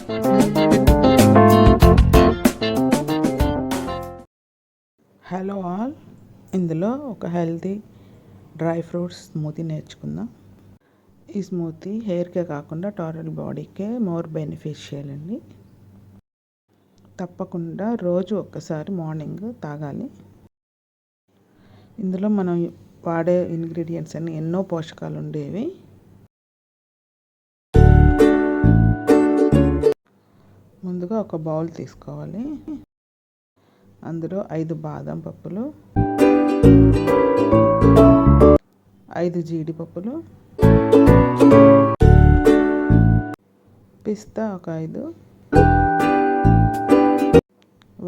Hello all, ఇందులో ఒక healthy dry fruits smoothie నేర్చుకుందాం. ఈ స్మూతీ హెయిర్కే కాకుండా టోటల్ బాడీకే మోర్ బెనిఫిషియల్ అండి. తప్పకుండా రోజు ఒక్కసారి మార్నింగ్ తాగాలి. ఇందులో మనం వాడే ఇంగ్రీడియంట్స్ అన్ని ఎన్నో పోషకాలు ఉండేవి. ముందుగా ఒక బౌల్ తీసుకోవాలి. అందులో 5 బాదం పప్పులు, 5 జీడిపప్పులు, పిస్తా ఒక 5,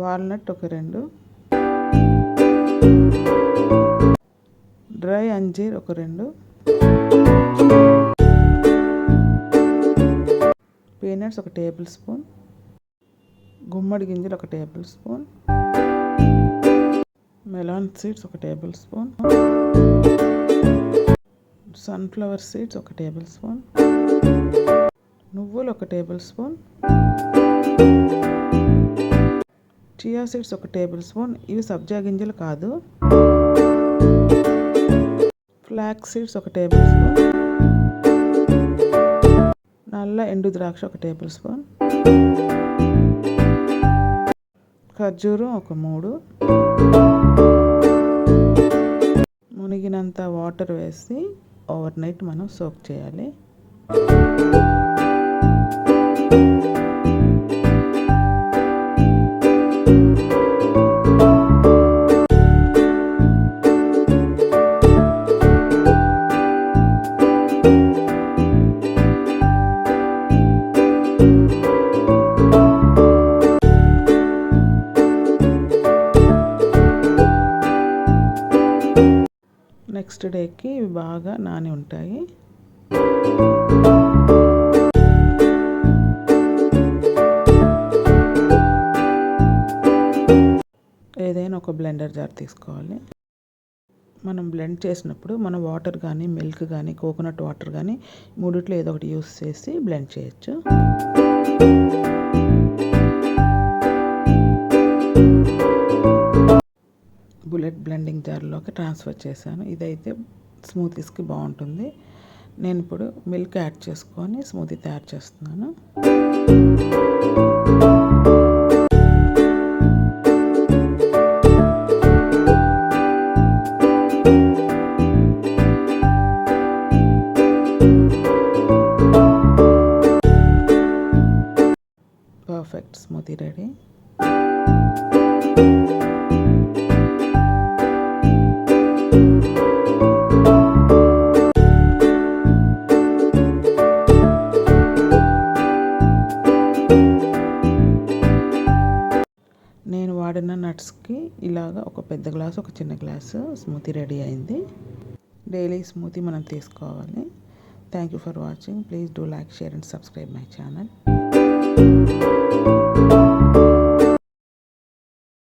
వాల్నట్ ఒక 2, డ్రై అంజీర్ ఒక 2, పీనట్స్ ఒక టేబుల్ స్పూన్, గుమ్మడి గింజలు ఒక టేబుల్ స్పూన్, melon సీడ్స్ ఒక టేబుల్ స్పూన్, సన్ఫ్లవర్ సీడ్స్ ఒక టేబుల్ స్పూన్, నువ్వులు ఒక టేబుల్ స్పూన్, చియా సీడ్స్ ఒక టేబుల్ స్పూన్. ఇవి సబ్జా గింజలు కాదు. ఫ్లాక్స్ సీడ్స్ ఒక టేబుల్ స్పూన్, నల్ల ఎండు ద్రాక్ష ఒక టేబుల్ స్పూన్, ఖర్జూరం ఒక 3, మునిగినంత వాటర్ వేసి ఓవర్ నైట్ మనం సోక్ చేయాలి. నెక్స్ట్ డేకి ఇవి బాగా నాని ఉంటాయి. ఏదైనా ఒక బ్లెండర్ జార్ తీసుకోవాలి. మనం బ్లెండ్ చేసినప్పుడు మనం వాటర్ కానీ మిల్క్ కానీ కోకోనట్ వాటర్ కానీ మూడిట్లో ఏదో ఒకటి యూస్ చేసి బ్లెండ్ చేయొచ్చు. బుల్లెట్ బ్లెండింగ్ జార్లోకి ట్రాన్స్ఫర్ చేశాను. ఇదైతే స్మూతీస్కి బాగుంటుంది. నేను ఇప్పుడు మిల్క్ యాడ్ చేసుకొని స్మూతీ తయారు చేస్తున్నాను. Perfect smoothie ready. నేను వాడిన నట్స్కి ఇలాగా ఒక పెద్ద గ్లాసు ఒక చిన్న గ్లాసు స్మూతీ రెడీ అయింది. డైలీ స్మూతీ మనం తీసుకోవాలి. Thank you for watching. Please do like, share and subscribe my channel.